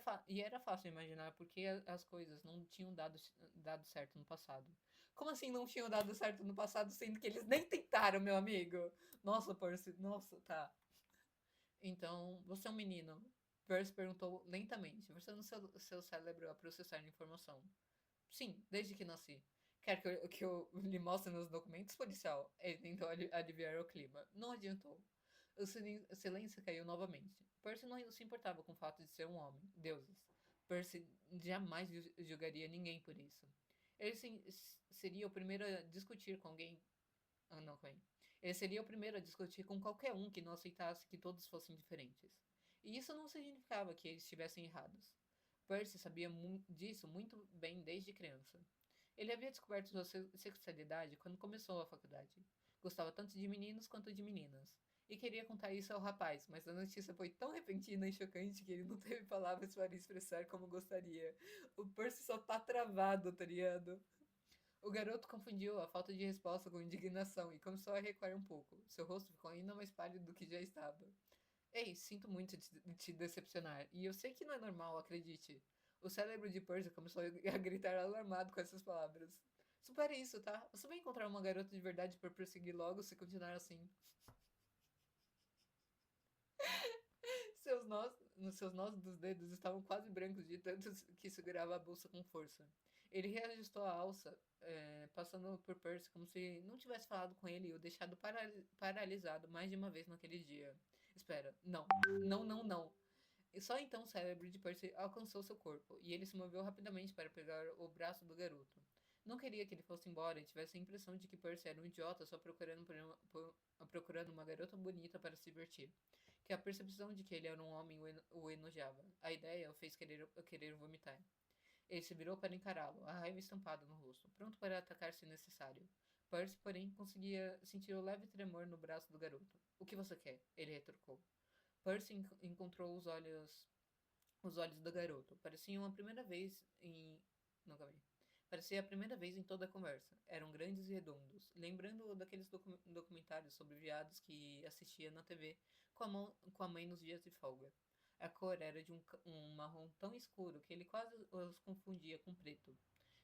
Speaker 1: fácil imaginar porque as coisas não tinham dado certo no passado. Como assim não tinham dado certo no passado, sendo que eles nem tentaram, meu amigo? Nossa, Percy, nossa, tá. Então, você é um menino. Percy perguntou lentamente, forçando seu cérebro a processar a informação. Sim, desde que nasci. Quer que eu lhe mostre nos documentos, policial? Ele tentou aliviar o clima. Não adiantou. O silêncio caiu novamente. Percy não se importava com o fato de ser um homem. Deuses. Percy jamais julgaria ninguém por isso. Ele seria o primeiro a discutir com alguém. Ah, não, calma aí. Ele seria o primeiro a discutir com qualquer um que não aceitasse que todos fossem diferentes. E isso não significava que eles estivessem errados. Percy sabia disso muito bem desde criança. Ele havia descoberto sua sexualidade quando começou a faculdade. Gostava tanto de meninos quanto de meninas. E queria contar isso ao rapaz, mas a notícia foi tão repentina e chocante que ele não teve palavras para expressar como gostaria. O Percy só tá travado, tá ligado? O garoto confundiu a falta de resposta com indignação e começou a recuar um pouco. Seu rosto ficou ainda mais pálido do que já estava. Ei, sinto muito te decepcionar, e eu sei que não é normal, acredite. O cérebro de Percy começou a gritar alarmado com essas palavras. Supere isso, tá? Você vai encontrar uma garota de verdade para perseguir logo se continuar assim. Seus nós dos dedos estavam quase brancos de tanto que segurava a bolsa com força. Ele reajustou a alça, passando por Percy como se não tivesse falado com ele e o deixado paralisado mais de uma vez naquele dia. Espera, não, não, não, não. E só então o cérebro de Percy alcançou seu corpo, e ele se moveu rapidamente para pegar o braço do garoto. Não queria que ele fosse embora e tivesse a impressão de que Percy era um idiota só procurando uma garota bonita para se divertir. Que a percepção de que ele era um homem o enojava. A ideia o fez querer vomitar. Ele se virou para encará-lo, a raiva estampada no rosto, pronto para atacar se necessário. Percy, porém, conseguia sentir o leve tremor no braço do garoto. O que você quer? Ele retrucou. Percy encontrou os olhos do garoto. Pareciam a primeira vez em. Não, calma aí. Parecia a primeira vez em toda a conversa. Eram grandes e redondos, lembrando daqueles documentários sobre viados que assistia na TV com a mãe nos dias de folga. A cor era de um marrom tão escuro que ele quase os confundia com preto.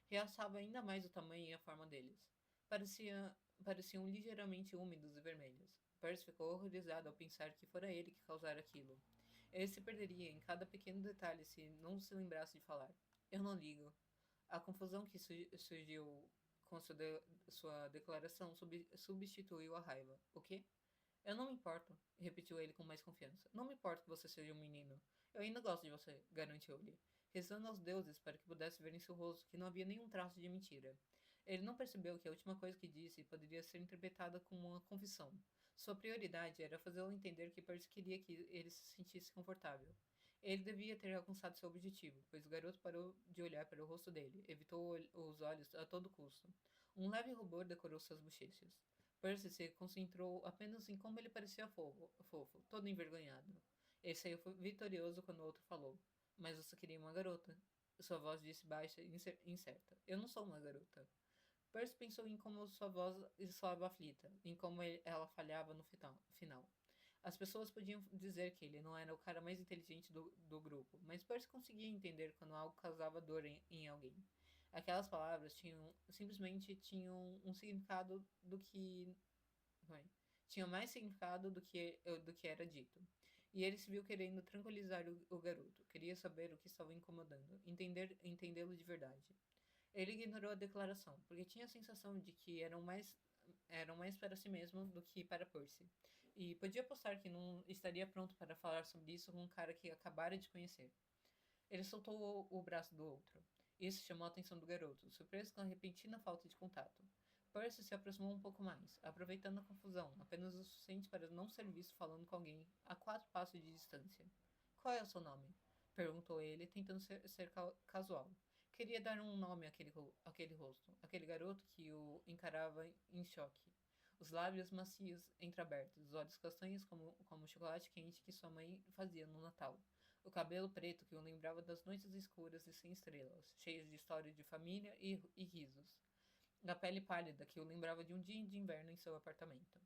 Speaker 1: Realçava ainda mais o tamanho e a forma deles. Pareciam ligeiramente úmidos e vermelhos. Percy ficou horrorizado ao pensar que fora ele que causara aquilo. Ele se perderia em cada pequeno detalhe se não se lembrasse de falar. Eu não ligo. A confusão que surgiu com sua declaração substituiu a raiva. O quê? Eu não me importo, repetiu ele com mais confiança. Não me importo que você seja um menino. Eu ainda gosto de você, garantiu-lhe, rezando aos deuses para que pudesse ver em seu rosto que não havia nenhum traço de mentira. Ele não percebeu que a última coisa que disse poderia ser interpretada como uma confissão. Sua prioridade era fazê-lo entender que Percy queria que ele se sentisse confortável. Ele devia ter alcançado seu objetivo, pois o garoto parou de olhar para o rosto dele, evitou os olhos a todo custo. Um leve rubor decorou suas bochechas. Percy se concentrou apenas em como ele parecia fofo, todo envergonhado. Ele saiu vitorioso quando o outro falou. Mas você queria uma garota? Sua voz disse baixa e incerta. Eu não sou uma garota. Percy pensou em como sua voz soava aflita, em como ela falhava no final. As pessoas podiam dizer que ele não era o cara mais inteligente do grupo, mas Percy conseguia entender quando algo causava dor em alguém. Aquelas palavras simplesmente tinham um significado do que. Bem, tinham mais significado do que era dito. E ele se viu querendo tranquilizar o garoto. Queria saber o que estava incomodando, entendê-lo de verdade. Ele ignorou a declaração, porque tinha a sensação de que eram mais para si mesmo do que para Percy. E podia apostar que não estaria pronto para falar sobre isso com um cara que acabara de conhecer. Ele soltou o braço do outro. Isso chamou a atenção do garoto, surpreso com a repentina falta de contato. Percy se aproximou um pouco mais, aproveitando a confusão, apenas o suficiente para não ser visto falando com alguém a 4 passos de distância. Qual é o seu nome? Perguntou ele, tentando ser casual. Queria dar um nome àquele rosto, aquele garoto que o encarava em choque. Os lábios macios entreabertos, os olhos castanhos como o chocolate quente que sua mãe fazia no Natal. O cabelo preto que o lembrava das noites escuras e sem estrelas, cheias de histórias de família e risos. Da pele pálida que o lembrava de um dia de inverno em seu apartamento.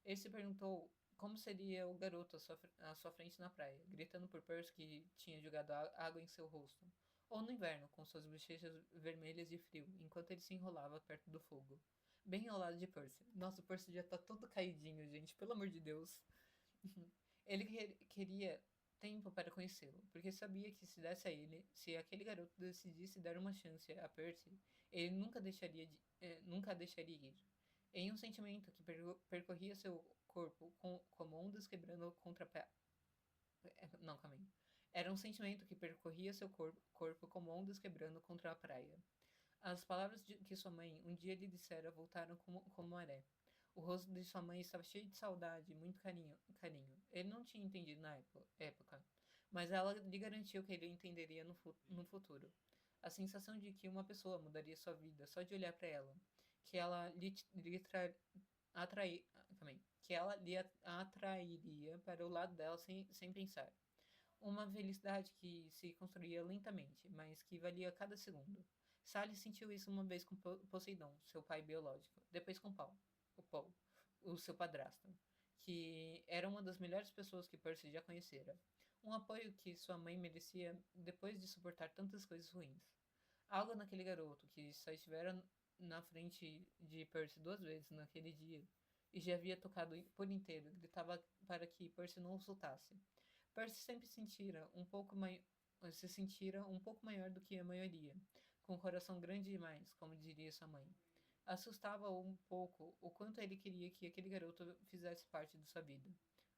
Speaker 1: Ele se perguntou como seria o garoto à sua frente na praia, gritando por Percy que tinha jogado água em seu rosto. Ou no inverno, com suas bochechas vermelhas de frio, enquanto ele se enrolava perto do fogo. Bem ao lado de Percy. Nossa, o Percy já tá todo caidinho, gente, pelo amor de Deus. Ele queria tempo para conhecê-lo, porque sabia que se desse a ele, se aquele garoto decidisse dar uma chance a Percy, ele nunca a deixaria ir. Em um sentimento que percorria seu corpo como ondas quebrando contra não, calma aí. Era um sentimento que percorria seu corpo como ondas quebrando contra a praia. As palavras que sua mãe um dia lhe dissera voltaram como maré. O rosto de sua mãe estava cheio de saudade e muito carinho. Ele não tinha entendido na época, mas ela lhe garantiu que ele entenderia no futuro. A sensação de que uma pessoa mudaria sua vida só de olhar para ela, que ela lhe atrair, também, que ela lhe atrairia para o lado dela sem pensar. Uma felicidade que se construía lentamente, mas que valia cada segundo. Sally sentiu isso uma vez com Poseidon, seu pai biológico, depois com Paul, o seu padrasto, que era uma das melhores pessoas que Percy já conhecera. Um apoio que sua mãe merecia depois de suportar tantas coisas ruins. Algo naquele garoto que só estivera na frente de Percy 2 vezes naquele dia e já havia tocado por inteiro, gritava para que Percy não o soltasse. Percy sempre se sentira um pouco maior do que a maioria, com o coração grande demais, como diria sua mãe. Assustava-o um pouco o quanto ele queria que aquele garoto fizesse parte de sua vida.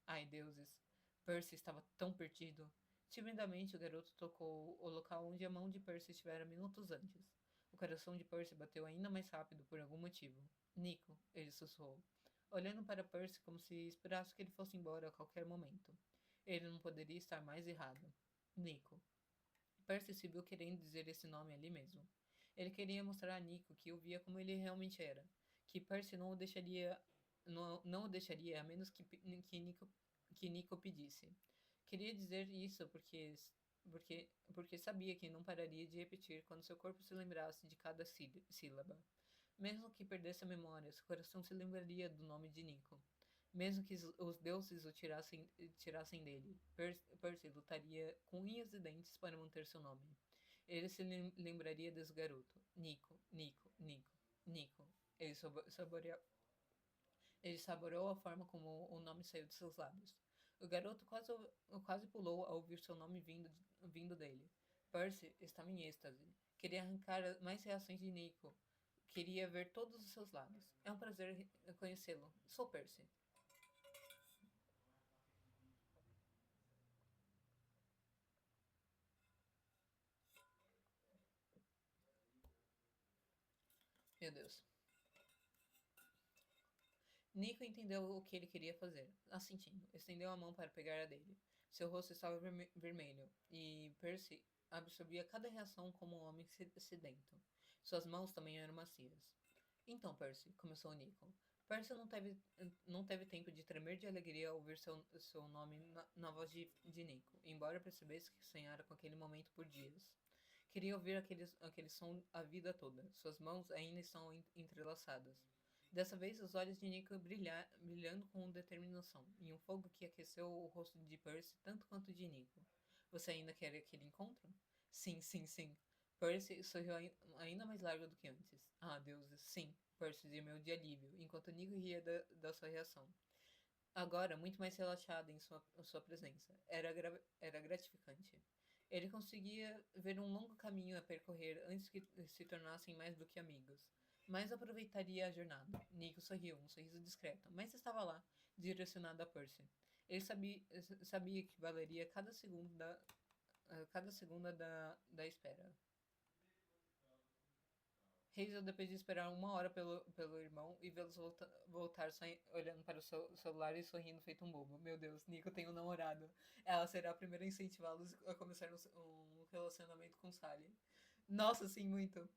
Speaker 1: Ai, deuses! Percy estava tão perdido. Timidamente, o garoto tocou o local onde a mão de Percy estivera minutos antes. O coração de Percy bateu ainda mais rápido por algum motivo. Nico, ele sussurrou, olhando para Percy como se esperasse que ele fosse embora a qualquer momento. Ele não poderia estar mais errado. Nico. Percy se viu querendo dizer esse nome ali mesmo. Ele queria mostrar a Nico que o via como ele realmente era, que Percy não o deixaria a menos que Nico pedisse. Queria dizer isso porque sabia que não pararia de repetir quando seu corpo se lembrasse de cada sílaba. Mesmo que perdesse a memória, seu coração se lembraria do nome de Nico. Mesmo que os deuses o tirassem dele, Percy lutaria com unhas e dentes para manter seu nome. Ele se lembraria desse garoto. Nico, Nico, Nico, Nico. Ele saboreou a forma como o nome saiu de seus lábios. O garoto quase pulou ao ouvir seu nome vindo dele. Percy estava em êxtase. Queria arrancar mais reações de Nico. Queria ver todos os seus lados. É um prazer conhecê-lo. Sou Percy. Meu Deus. Nico entendeu o que ele queria fazer, assentindo. Estendeu a mão para pegar a dele. Seu rosto estava vermelho, e Percy absorvia cada reação como um homem sedento. Suas mãos também eram macias. Então, Percy, começou Nico. Percy não teve tempo de tremer de alegria ao ouvir seu nome na voz de Nico, embora percebesse que sonhara com aquele momento por dias. Queria ouvir aquele som a vida toda. Suas mãos ainda estão entrelaçadas. Dessa vez, os olhos de Nico brilhando com determinação, e um fogo que aqueceu o rosto de Percy tanto quanto de Nico. Você ainda quer aquele encontro? Sim, sim, sim. Percy sorriu ainda mais largo do que antes. Ah, deuses, sim. Percy gemeu de alívio, enquanto Nico ria da sua reação. Agora, muito mais relaxado em sua presença. Era gratificante. Ele conseguia ver um longo caminho a percorrer antes que se tornassem mais do que amigos. Mas aproveitaria a jornada. Nico sorriu, um sorriso discreto, mas estava lá, direcionado a Percy. Ele sabia que valeria cada segundo cada segunda da espera. Hazel, depois de esperar 1 hora pelo irmão e vê-los voltar olhando para o seu celular e sorrindo feito um bobo. Meu Deus, Nico tem um namorado. Ela será a primeira a incentivá-los a começar um relacionamento com Sally. Nossa, sim, muito.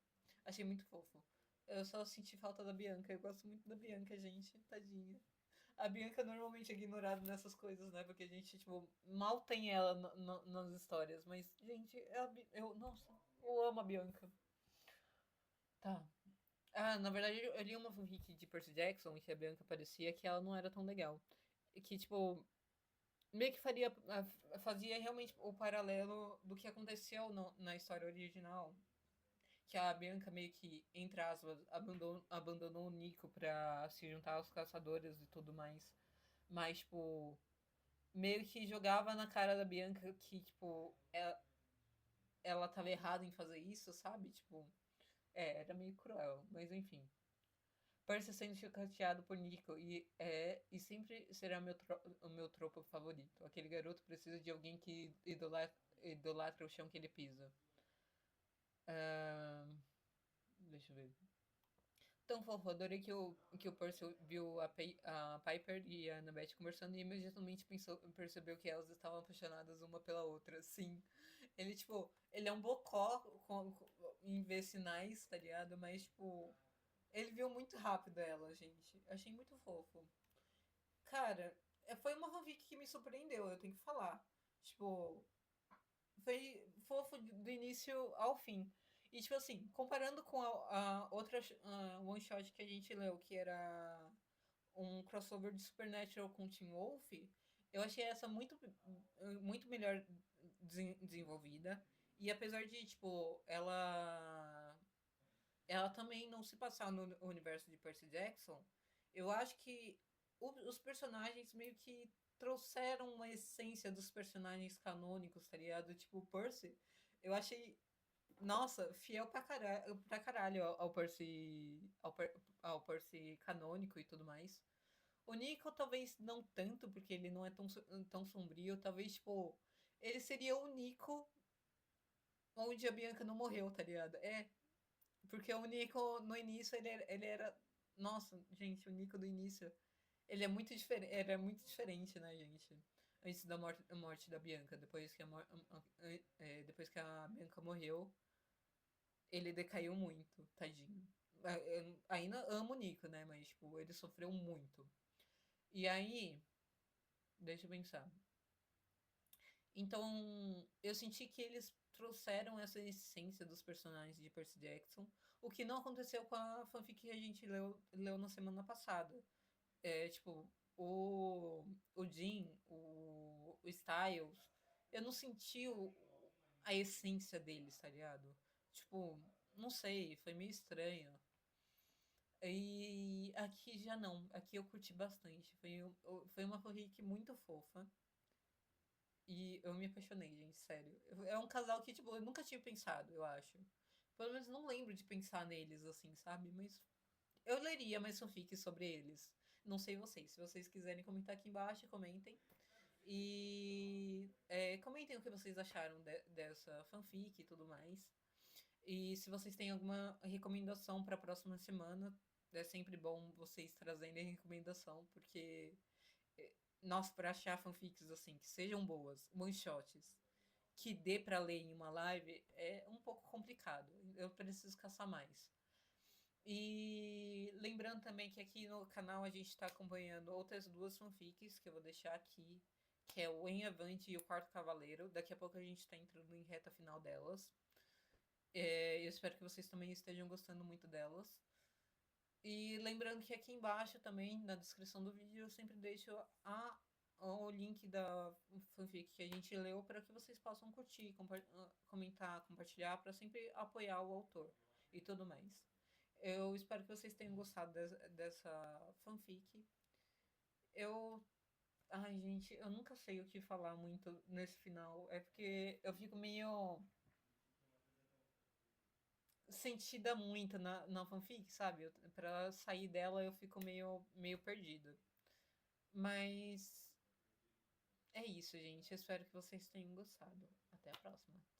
Speaker 1: Achei muito fofo. Eu só senti falta da Bianca. Eu gosto muito da Bianca, gente. Tadinha. A Bianca normalmente é ignorada nessas coisas, né? Porque a gente, tipo, mal tem ela nas histórias. Mas, gente, nossa, eu amo a Bianca. Tá. Ah, na verdade, eu li uma fanfic de Percy Jackson que a Bianca parecia que ela não era tão legal. E que, tipo, meio que fazia realmente o paralelo do que aconteceu na história original. Que a Bianca meio que, entre aspas, abandonou o Nico pra se juntar aos caçadores e tudo mais. Mas, tipo, meio que jogava na cara da Bianca que, tipo, ela tava errada em fazer isso, sabe? Tipo, era meio cruel, mas enfim. Percy sendo chicoteado por Nico e sempre será o meu tropo favorito. Aquele garoto precisa de alguém que idolatra o chão que ele pisa. Ahn, deixa eu ver. Tão fofo, adorei que o Percy viu a Piper e a Annabeth conversando e imediatamente percebeu que elas estavam apaixonadas uma pela outra. Sim. Ele, tipo, ele é um bocó em ver sinais, tá ligado? Mas, tipo, ele viu muito rápido ela, gente. Achei muito fofo. Cara, foi uma fanfic que me surpreendeu, eu tenho que falar. Tipo, foi fofo do início ao fim. E, tipo assim, comparando com a outra one shot que a gente leu, que era um crossover de Supernatural com Teen Wolf, eu achei essa muito melhor desenvolvida. E apesar de, tipo, ela também não se passar no universo de Percy Jackson, eu acho que os personagens meio que trouxeram uma essência dos personagens canônicos, tá ligado? Tipo, o Percy, eu achei, nossa, fiel pra caralho ao Percy canônico e tudo mais. O Nico talvez não tanto, porque ele não é tão sombrio, talvez, tipo, ele seria o Nico onde a Bianca não morreu, tá ligado? Porque o Nico, no início, ele era. Nossa, gente, o Nico do início. Ele é muito diferente. Era muito diferente, né, gente? Antes da morte da Bianca. Depois que a Bianca morreu, ele decaiu muito, tadinho. Eu ainda amo o Nico, né? Mas, tipo, ele sofreu muito. E aí. Deixa eu pensar. Então, eu senti que eles trouxeram essa essência dos personagens de Percy Jackson, o que não aconteceu com a fanfic que a gente leu na semana passada. Tipo, o Jean, o Styles, eu não senti a essência deles, tá ligado? Tipo, não sei, foi meio estranho. E aqui já não, aqui eu curti bastante. Foi uma fanfic muito fofa. E eu me apaixonei, gente, sério. É um casal que, tipo, eu nunca tinha pensado, eu acho. Pelo menos não lembro de pensar neles, assim, sabe? Mas eu leria mais fanfics sobre eles. Não sei vocês. Se vocês quiserem comentar aqui embaixo, comentem. E comentem o que vocês acharam dessa fanfic e tudo mais. E se vocês têm alguma recomendação para a próxima semana, é sempre bom vocês trazerem recomendação, porque nossa, pra achar fanfics assim, que sejam boas, one shots, que dê pra ler em uma live, é um pouco complicado. Eu preciso caçar mais. E lembrando também que aqui no canal a gente está acompanhando outras duas fanfics que eu vou deixar aqui, que é o Em Avante e o Quarto Cavaleiro. Daqui a pouco a gente está entrando em reta final delas. Eu espero que vocês também estejam gostando muito delas. E lembrando que aqui embaixo também, na descrição do vídeo, eu sempre deixo o link da fanfic que a gente leu para que vocês possam curtir, comentar, compartilhar, para sempre apoiar o autor e tudo mais. Eu espero que vocês tenham gostado dessa fanfic. Eu. Ai, gente, eu nunca sei o que falar muito nesse final. É porque eu fico meio sentida muito na fanfic, sabe? Pra sair dela eu fico meio perdida. Mas é isso, gente. Eu espero que vocês tenham gostado. Até a próxima.